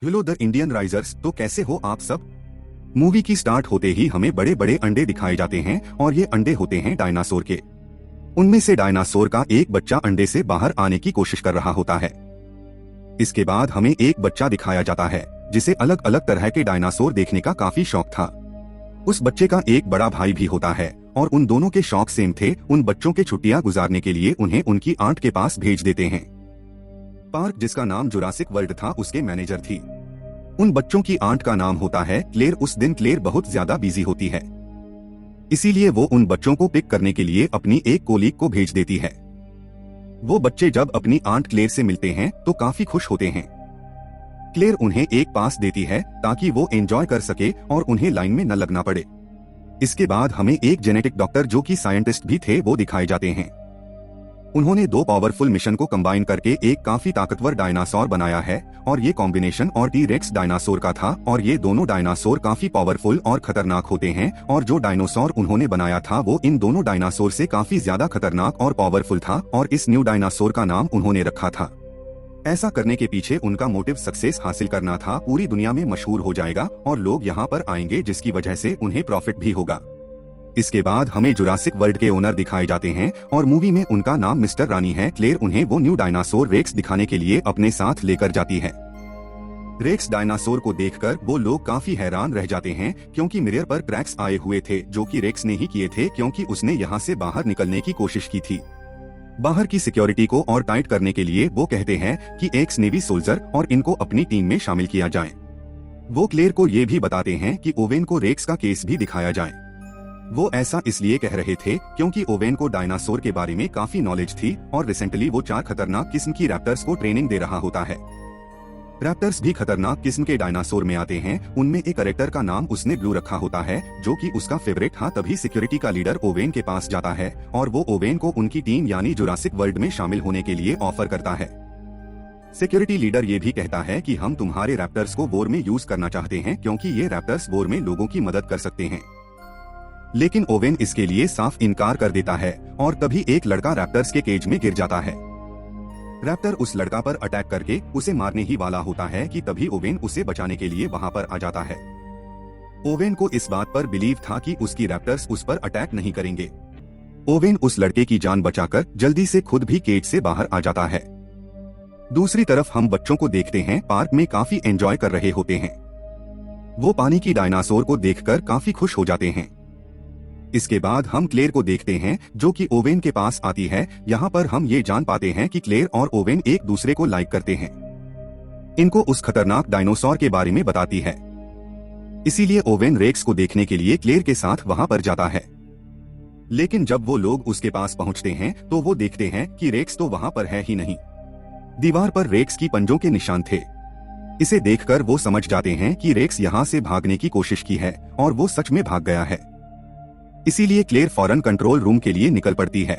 Hello the Indian risers. तो कैसे हो आप सब। मूवी की स्टार्ट होते ही हमें बड़े बड़े अंडे दिखाए जाते हैं और ये अंडे होते हैं डायनासोर के। उनमें से डायनासोर का एक बच्चा अंडे से बाहर आने की कोशिश कर रहा होता है। इसके बाद हमें एक बच्चा दिखाया जाता है जिसे अलग अलग तरह के डायनासोर देखने का काफी शौक था। उस बच्चे का एक बड़ा भाई भी होता है और उन दोनों के शौक सेम थे। उन बच्चों के छुट्टियां गुजारने के लिए उन्हें उनकी आंट के पास भेज देते हैं। पार्क, जिसका नाम जुरासिक वर्ल्ड था, उसके मैनेजर थी। उन बच्चों की आंट का नाम होता है क्लेर। उस दिन क्लेर बहुत ज्यादा बिजी होती है, इसीलिए वो उन बच्चों को पिक करने के लिए अपनी एक कोलीग को भेज देती है। वो बच्चे जब अपनी आंट क्लेर से मिलते हैं तो काफी खुश होते हैं। क्लेर उन्हें एक पास देती है ताकि वो एंजॉय कर सके और उन्हें लाइन में न लगना पड़े। इसके बाद हमें एक जेनेटिक डॉक्टर जो कि साइंटिस्ट भी थे वो दिखाए जाते हैं। उन्होंने दो पावरफुल मिशन को कंबाइन करके एक काफी ताकतवर डायनासोर बनाया है और ये कॉम्बिनेशन और टी रेक्स डायनासोर का था। और ये दोनों डायनासोर काफी पावरफुल और खतरनाक होते हैं और जो डायनासोर उन्होंने बनाया था वो इन दोनों डायनासोर से काफी ज्यादा खतरनाक और पावरफुल था और इस न्यू डायनासोर का नाम उन्होंने रखा था। ऐसा करने के पीछे उनका मोटिव सक्सेस हासिल करना था। पूरी दुनिया में मशहूर हो जाएगा और लोग यहाँ पर आएंगे जिसकी वजह से उन्हें प्रॉफिट भी होगा। इसके बाद हमें जुरासिक वर्ल्ड के ओनर दिखाए जाते हैं और मूवी में उनका नाम मिस्टर रानी है। क्लेर उन्हें वो न्यू डायनासोर रेक्स दिखाने के लिए अपने साथ लेकर जाती है। रेक्स डायनासोर को देखकर वो लोग काफी हैरान रह जाते हैं क्योंकि मिरर पर क्रैक्स आए हुए थे जो कि रेक्स ने ही किए थे क्योंकि उसने यहाँ से बाहर निकलने की कोशिश की थी। बाहर की सिक्योरिटी को और टाइट करने के लिए वो कहते हैं कि एक्स नेवी सोल्जर और इनको अपनी टीम में शामिल किया जाए। वो क्लेर को ये भी बताते हैं कि ओवेन को रेक्स का केस भी दिखाया जाए। वो ऐसा इसलिए कह रहे थे क्योंकि ओवेन को डायनासोर के बारे में काफी नॉलेज थी और रिसेंटली वो 4 खतरनाक किस्म की रैप्टर्स को ट्रेनिंग दे रहा होता है। रैप्टर्स भी खतरनाक किस्म के डायनासोर में आते हैं। उनमें एक कैरेक्टर का नाम उसने ब्लू रखा होता है जो कि उसका फेवरेट था। तभी सिक्योरिटी का लीडर ओवेन के पास जाता है और वो ओवेन को उनकी टीम यानी जुरासिक वर्ल्ड में शामिल होने के लिए ऑफर करता है। सिक्योरिटी लीडर ये भी कहता है कि हम तुम्हारे रैप्टर्स को वॉर में यूज करना चाहते हैं क्योंकि ये रैप्टर्स वॉर में लोगों की मदद कर सकते हैं। लेकिन ओवेन इसके लिए साफ इनकार कर देता है और तभी एक लड़का रैप्टर्स के केज में गिर जाता है। रैप्टर उस लड़का पर अटैक करके उसे मारने ही वाला होता है कि तभी ओवेन उसे बचाने के लिए वहां पर आ जाता है। ओवेन को इस बात पर बिलीव था कि उसकी रैप्टर्स उस पर अटैक नहीं करेंगे। ओवेन उस लड़के की जान बचाकर जल्दी से खुद भी केज से बाहर आ जाता है। दूसरी तरफ हम बच्चों को देखते हैं पार्क में काफी एंजॉय कर रहे होते हैं। वो पानी की डायनासोर को देखकर काफी खुश हो जाते हैं। इसके बाद हम क्लेर को देखते हैं जो कि ओवेन के पास आती है। यहाँ पर हम ये जान पाते हैं कि क्लेर और ओवेन एक दूसरे को लाइक करते हैं। इनको उस खतरनाक डायनासोर के बारे में बताती है, इसीलिए ओवेन रेक्स को देखने के लिए क्लेर के साथ वहाँ पर जाता है। लेकिन जब वो लोग उसके पास पहुँचते हैं तो वो देखते हैं कि रेक्स तो वहाँ पर है ही नहीं। दीवार पर रेक्स की पंजों के निशान थे। इसे देखकर वो समझ जाते हैं कि रेक्स यहाँ से भागने की कोशिश की है और वो सच में भाग गया है। इसीलिए क्लेर फौरन कंट्रोल रूम के लिए निकल पड़ती है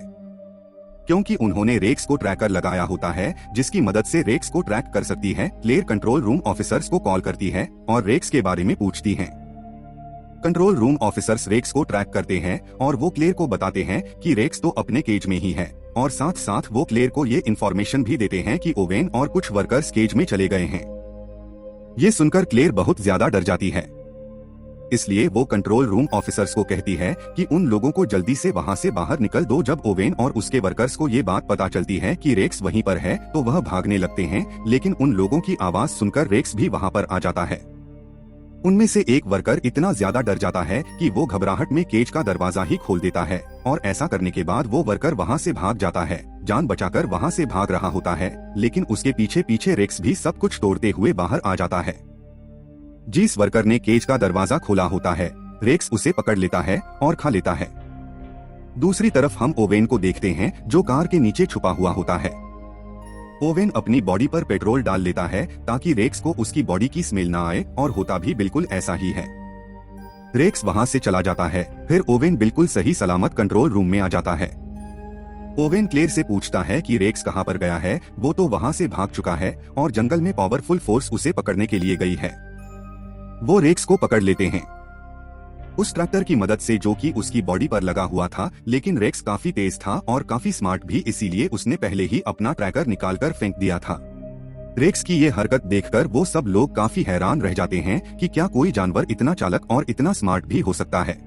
क्योंकि उन्होंने रेक्स को ट्रैकर लगाया होता है जिसकी मदद से रेक्स को ट्रैक कर सकती है। क्लेर कंट्रोल रूम ऑफिसर्स को कॉल करती है और रेक्स के बारे में पूछती हैं। कंट्रोल रूम ऑफिसर्स रेक्स को ट्रैक करते हैं और वो क्लेर को बताते हैं कि रेक्स तो अपने केज में ही है और साथ साथ वो क्लेर को ये इन्फॉर्मेशन भी देते हैं कि ओवेन और कुछ वर्कर्स केज में चले गए हैं। ये सुनकर क्लेर बहुत ज्यादा डर जाती है, इसलिए वो कंट्रोल रूम ऑफिसर्स को कहती है कि उन लोगों को जल्दी से वहां से बाहर निकल दो। जब ओवेन और उसके वर्कर्स को ये बात पता चलती है कि रेक्स वहीं पर है तो वह भागने लगते हैं, लेकिन उन लोगों की आवाज सुनकर रेक्स भी वहां पर आ जाता है। उनमें से एक वर्कर इतना ज्यादा डर जाता है कि वो घबराहट में केज का दरवाजा ही खोल देता है और ऐसा करने के बाद वो वर्कर वहां से भाग जाता है। जान बचाकर वहां से भाग रहा होता है, लेकिन उसके पीछे पीछे रेक्स भी सब कुछ तोड़ते हुए बाहर आ जाता है। जिस वर्कर ने केज का दरवाजा खोला होता है, रेक्स उसे पकड़ लेता है और खा लेता है। दूसरी तरफ हम ओवेन को देखते हैं जो कार के नीचे छुपा हुआ होता है। ओवेन अपनी बॉडी पर पेट्रोल डाल लेता है ताकि रेक्स को उसकी बॉडी की स्मेल ना आए और होता भी बिल्कुल ऐसा ही है। रेक्स वहां से चला जाता है। फिर ओवेन बिल्कुल सही सलामत कंट्रोल रूम में आ जाता है। ओवेन क्लेर से पूछता है कि रेक्स कहां पर गया है। वो तो वहां से भाग चुका है और जंगल में पावरफुल फोर्स उसे पकड़ने के लिए गई है। वो रेक्स को पकड़ लेते हैं उस ट्रैक्टर की मदद से जो कि उसकी बॉडी पर लगा हुआ था, लेकिन रेक्स काफी तेज था और काफी स्मार्ट भी, इसीलिए उसने पहले ही अपना ट्रैकर निकालकर फेंक दिया था। रेक्स की ये हरकत देखकर वो सब लोग काफी हैरान रह जाते हैं कि क्या कोई जानवर इतना चालक और इतना स्मार्ट भी हो सकता है।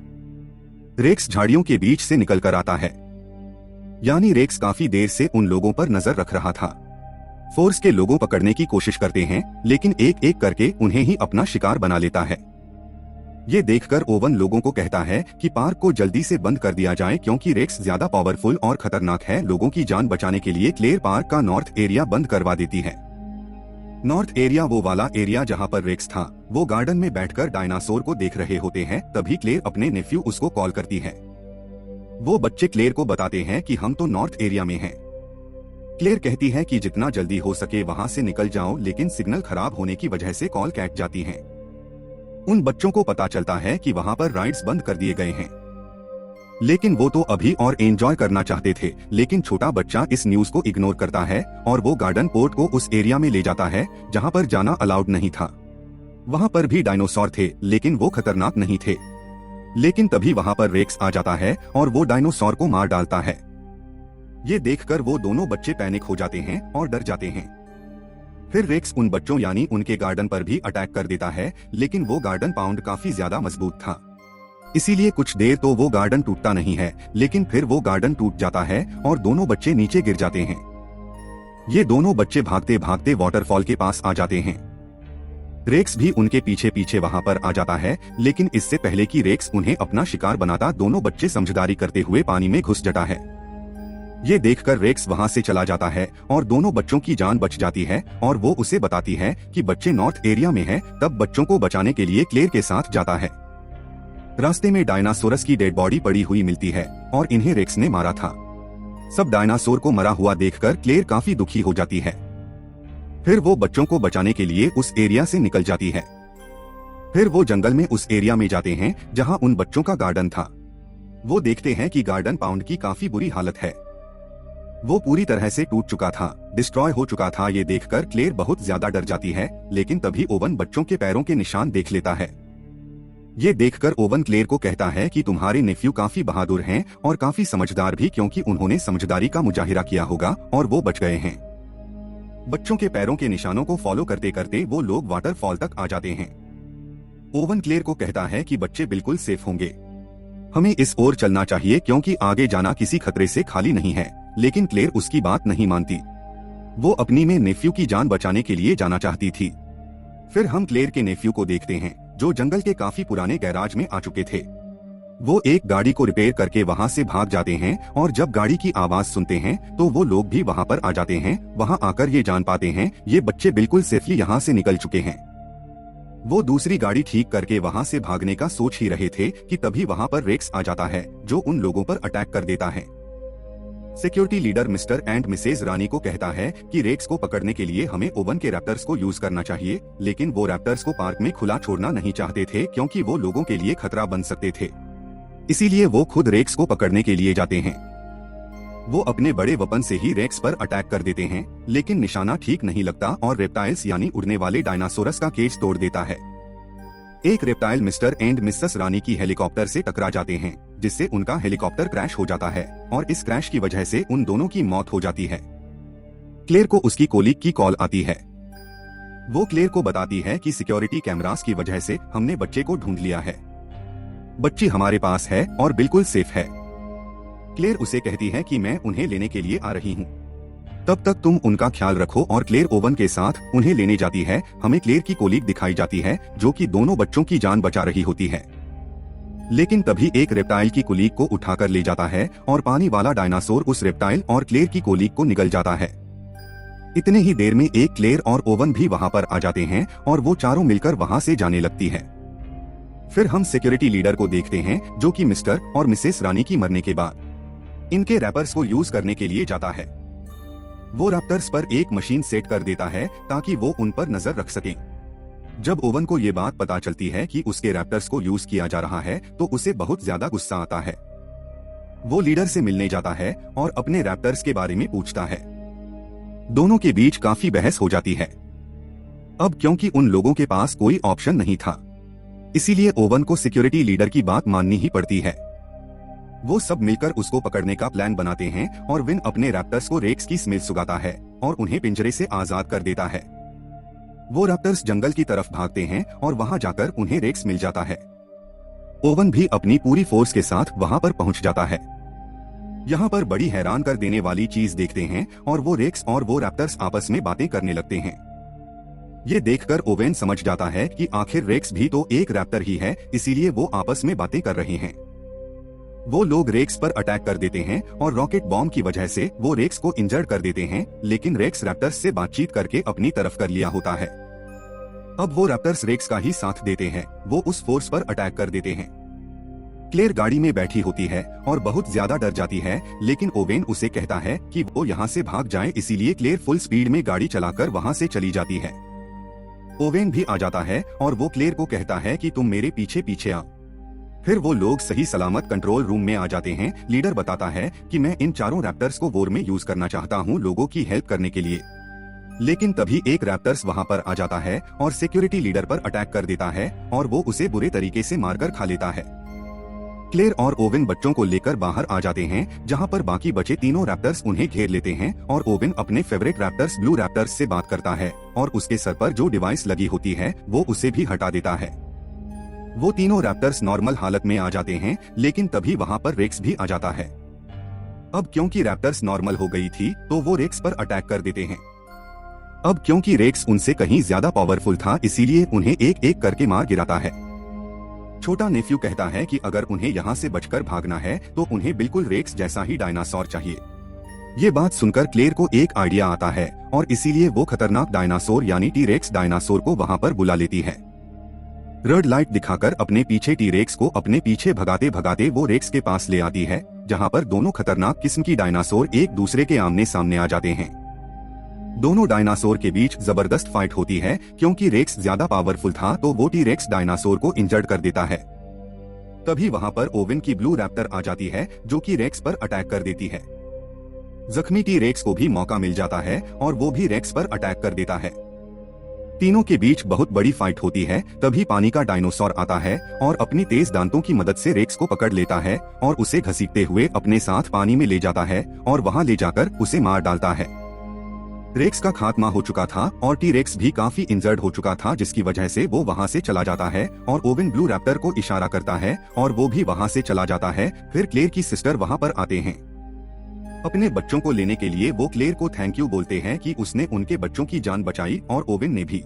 रेक्स झाड़ियों के बीच से निकल कर आता है, यानी रेक्स काफी देर से उन लोगों पर नजर रख रहा था। फोर्स के लोगों पकड़ने की कोशिश करते हैं, लेकिन एक एक करके उन्हें ही अपना शिकार बना लेता है। ये देखकर ओवन लोगों को कहता है कि पार्क को जल्दी से बंद कर दिया जाए क्योंकि रेक्स ज्यादा पावरफुल और खतरनाक है। लोगों की जान बचाने के लिए क्लेयर पार्क का नॉर्थ एरिया बंद करवा देती है। नॉर्थ एरिया वो वाला एरिया जहाँ पर रेक्स था। वो गार्डन में बैठकर डायनासोर को देख रहे होते हैं। तभी क्लेयर अपने नेफ्यू उसको कॉल करती है। वो बच्चे क्लेयर को बताते हैं कि हम तो नॉर्थ एरिया में हैं। क्लेयर कहती है कि जितना जल्दी हो सके वहां से निकल जाओ, लेकिन सिग्नल खराब होने की वजह से कॉल कट जाती है। उन बच्चों को पता चलता है कि वहां पर राइड्स बंद कर दिए गए हैं, लेकिन वो तो अभी और एंजॉय करना चाहते थे। लेकिन छोटा बच्चा इस न्यूज को इग्नोर करता है और वो गार्डन पोर्ट को उस एरिया में ले जाता है जहां पर जाना अलाउड नहीं था। वहां पर भी डायनासोर थे, लेकिन वो खतरनाक नहीं थे। लेकिन तभी वहां पर रेक्स आ जाता है और वो डायनासोर को मार डालता है। ये देखकर वो दोनों बच्चे पैनिक हो जाते हैं और डर जाते हैं। फिर रेक्स उन बच्चों यानी उनके गार्डन पर भी अटैक कर देता है, लेकिन वो गार्डन पाउंड काफी ज्यादा मजबूत था, इसीलिए कुछ देर तो वो गार्डन टूटता नहीं है। लेकिन फिर वो गार्डन टूट जाता है और दोनों बच्चे नीचे गिर जाते हैं। ये दोनों बच्चे भागते भागते वाटरफॉल के पास आ जाते हैं। रेक्स भी उनके पीछे पीछे वहां पर आ जाता है, लेकिन इससे पहले कि रेक्स उन्हें अपना शिकार बनाता, दोनों बच्चे समझदारी करते हुए पानी में घुस जाता है। ये देखकर रेक्स वहां से चला जाता है और दोनों बच्चों की जान बच जाती है और वो उसे बताती है कि बच्चे नॉर्थ एरिया में हैं। तब बच्चों को बचाने के लिए क्लेयर के साथ जाता है। रास्ते में डायनासोरस की डेड बॉडी पड़ी हुई मिलती है और इन्हें रेक्स ने मारा था। सब डायनासोर को मरा हुआ देखकर क्लेयर काफी दुखी हो जाती है। फिर वो बच्चों को बचाने के लिए उस एरिया से निकल जाती है। फिर वो जंगल में उस एरिया में जाते हैं जहां उन बच्चों का गार्डन था। वो देखते हैं कि गार्डन पाउंड की काफी बुरी हालत है। वो पूरी तरह से टूट चुका था, डिस्ट्रॉय हो चुका था। ये देखकर क्लेयर बहुत ज्यादा डर जाती है, लेकिन तभी ओवन बच्चों के पैरों के निशान देख लेता है। ये देखकर ओवन क्लेयर को कहता है कि तुम्हारे नेफ्यू काफी बहादुर हैं और काफी समझदार भी, क्योंकि उन्होंने समझदारी का मुजाहिरा किया होगा और वो बच गए हैं। बच्चों के पैरों के निशानों को फॉलो करते करते वो लोग वाटरफॉल तक आ जाते हैं। ओवन क्लेयर को कहता है कि बच्चे बिल्कुल सेफ होंगे, हमें इस ओर चलना चाहिए क्योंकि आगे जाना किसी खतरे से खाली नहीं है। लेकिन क्लेयर उसकी बात नहीं मानती। वो अपनी में नेफ्यू की जान बचाने के लिए जाना चाहती थी। फिर हम क्लेयर के नेफ्यू को देखते हैं जो जंगल के काफी पुराने गैराज में आ चुके थे। वो एक गाड़ी को रिपेयर करके वहां से भाग जाते हैं और जब गाड़ी की आवाज सुनते हैं तो वो लोग भी वहां पर आ जाते हैं। वहां आकर ये जान पाते हैं ये बच्चे बिल्कुल सेफली यहाँ से निकल चुके हैं। वो दूसरी गाड़ी ठीक करके वहां से भागने का सोच ही रहे थे कि तभी वहां पर रेक्स आ जाता है जो उन लोगों पर अटैक कर देता है। Security leader Mr and Mrs Rani को कहता है कि रेक्स को पकड़ने के लिए हमें ओवन के रैप्टर्स को यूज करना चाहिए, लेकिन वो रैप्टर्स को पार्क में खुला छोड़ना नहीं चाहते थे क्योंकि वो लोगों के लिए खतरा बन सकते थे। इसीलिए वो खुद रेक्स को पकड़ने के लिए जाते हैं। वो अपने बड़े वेपन से ही रेक्स पर अटैक कर देते हैं, लेकिन निशाना ठीक नहीं लगता और रेप्टाइल्स यानी उड़ने वाले डायनासोरस का केज तोड़ देता है। एक रेप्टाइल मिस्टर एंड मिसेस रानी की हेलीकॉप्टर से टकरा जाते हैं, जिससे उनका हेलीकॉप्टर क्रैश हो जाता है और इस क्रैश की वजह से उन दोनों की मौत हो जाती है। क्लेयर को उसकी कोलीग की कॉल आती है। वो क्लेयर को बताती है कि सिक्योरिटी कैमरास की वजह से हमने बच्चे को ढूंढ लिया है, बच्ची हमारे पास है और बिल्कुल सेफ है। क्लेयर उसे कहती है कि मैं उन्हें लेने के लिए आ रही हूँ, तब तक तुम उनका ख्याल रखो। और क्लेयर ओवन के साथ उन्हें लेने जाती है। हमें क्लेयर की कोलीग दिखाई जाती है जो कि दोनों बच्चों की जान बचा रही होती है, लेकिन तभी एक रेप्टाइल की कोलीग को उठाकर ले जाता है और पानी वाला डायनासोर उस रेप्टाइल और क्लेयर की कोलीग को निगल जाता है। इतने ही देर में एक क्लेयर और ओवन भी वहां पर आ जाते हैं और वो चारों मिलकर वहां से जाने लगती है। फिर हम सिक्योरिटी लीडर को देखते हैं जो कि मिस्टर और मिसेस रानी की मरने के बाद इनके रैपर्स को यूज करने के लिए जाता है। वो रैप्टर्स पर एक मशीन सेट कर देता है ताकि वो उन पर नजर रख सके। जब ओवन को ये बात पता चलती है कि उसके रैप्टर्स को यूज किया जा रहा है तो उसे बहुत ज्यादा गुस्सा आता है। वो लीडर से मिलने जाता है और अपने रैप्टर्स के बारे में पूछता है। दोनों के बीच काफी बहस हो जाती है। अब क्योंकि उन लोगों के पास कोई ऑप्शन नहीं था, इसीलिए ओवन को सिक्योरिटी लीडर की बात माननी ही पड़ती है। वो सब मिलकर उसको पकड़ने का प्लान बनाते हैं और विन अपने रैप्टर्स को रेक्स की स्मेल सुगाता है और उन्हें पिंजरे से आजाद कर देता है। वो रैप्टर्स जंगल की तरफ भागते हैं और वहां जाकर उन्हें रेक्स मिल जाता है। ओवन भी अपनी पूरी फोर्स के साथ वहां पर पहुंच जाता है। यहाँ पर बड़ी हैरान कर देने वाली चीज देखते हैं और वो रेक्स और वो रैप्टर्स आपस में बातें करने लगते हैं। ये देखकर ओवेन समझ जाता है कि आखिर रेक्स भी तो एक रैप्टर ही है, इसीलिए वो आपस में बातें कर रहे हैं। वो लोग रेक्स पर अटैक कर देते हैं और रॉकेट बॉम्ब की वजह से वो रेक्स को इंजर्ड कर देते हैं, लेकिन रेक्स रैप्टर्स से बातचीत करके अपनी तरफ कर लिया होता है। अब वो रैप्टर्स रेक्स का ही साथ देते हैं, वो उस फोर्स पर अटैक कर देते हैं। क्लेयर गाड़ी में बैठी होती है और बहुत ज्यादा डर जाती है, लेकिन ओवेन उसे कहता है कि वो यहाँ से भाग जाए, इसीलिए क्लेयर फुल स्पीड में गाड़ी चलाकर वहाँ से चली जाती है। ओवेन भी आ जाता है और वो क्लेयर को कहता है कि तुम मेरे पीछे पीछे आओ। फिर वो लोग सही सलामत कंट्रोल रूम में आ जाते हैं। लीडर बताता है कि मैं इन चारों रैप्टर्स को वॉर में यूज करना चाहता हूँ लोगों की हेल्प करने के लिए, लेकिन तभी एक रैप्टर्स वहाँ पर आ जाता है और सिक्योरिटी लीडर पर अटैक कर देता है और वो उसे बुरे तरीके से मारकर खा लेता है। क्लेयर और ओवेन बच्चों को लेकर बाहर आ जाते हैं, जहाँ पर बाकी बचे तीनों रैप्टर्स उन्हें घेर लेते हैं और ओवेन अपने फेवरेट रैप्टर्स ब्लू रैप्टर्स से बात करता है और उसके सर पर जो डिवाइस लगी होती है वो उसे भी हटा देता है। वो तीनों रैप्टर्स नॉर्मल हालत में आ जाते हैं, लेकिन तभी वहाँ पर रेक्स भी आ जाता है। अब क्योंकि रैप्टर्स नॉर्मल हो गई थी तो वो रेक्स पर अटैक कर देते हैं। अब क्योंकि रेक्स उनसे कहीं ज्यादा पावरफुल था, इसीलिए उन्हें एक एक करके मार गिराता है। छोटा नेफ्यू कहता है कि अगर उन्हें यहाँ से बचकर भागना है तो उन्हें बिल्कुल रेक्स जैसा ही डायनासोर चाहिए। ये बात सुनकर क्लेयर को एक आइडिया आता है और इसीलिए वो खतरनाक डायनासोर यानी टी रेक्स डायनासोर को वहाँ पर बुला लेती है। रेड लाइट दिखाकर अपने पीछे टी रेक्स को अपने पीछे भगाते भगाते वो रेक्स के पास ले आती है, जहाँ पर दोनों खतरनाक किस्म की डायनासोर एक दूसरे के आमने सामने आ जाते हैं। दोनों डायनासोर के बीच जबरदस्त फाइट होती है, क्योंकि रेक्स ज्यादा पावरफुल था तो वो टी रेक्स डायनासोर को इंजर्ड कर देता है। तभी वहाँ पर ओवेन की ब्लू रैप्टर आ जाती है जो कि रेक्स पर अटैक कर देती है। जख्मी टी रेक्स को भी मौका मिल जाता है और वो भी रेक्स पर अटैक कर देता है। तीनों के बीच बहुत बड़ी फाइट होती है। तभी पानी का डायनासोर आता है और अपनी तेज दांतों की मदद से रेक्स को पकड़ लेता है और उसे घसीटते हुए अपने साथ पानी में ले जाता है और वहां ले जाकर उसे मार डालता है। रेक्स का खात्मा हो चुका था और टी रेक्स भी काफी इंजर्ड हो चुका था, जिसकी वजह से वो वहां से चला जाता है और ओवेन ब्लू रैप्टर को इशारा करता है और वो भी वहां से चला जाता है। फिर क्लेयर की सिस्टर वहां पर आते हैं। अपने बच्चों को लेने के लिए वो क्लेयर को थैंक यू बोलते हैं कि उसने उनके बच्चों की जान बचाई, और ओवेन ने भी।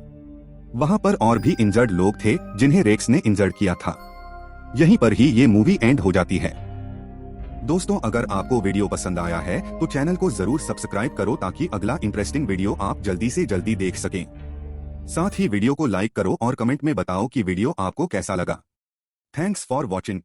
वहां पर और भी इंजर्ड लोग थे जिन्हें रेक्स ने इंजर्ड किया था। यहीं पर ही ये मूवी एंड हो जाती है। दोस्तों, अगर आपको वीडियो पसंद आया है तो चैनल को जरूर सब्सक्राइब करो ताकि अगला इंटरेस्टिंग वीडियो आप जल्दी से जल्दी देख सकें। साथ ही वीडियो को लाइक करो और कमेंट में बताओ कि वीडियो आपको कैसा लगा। Thanks for watching.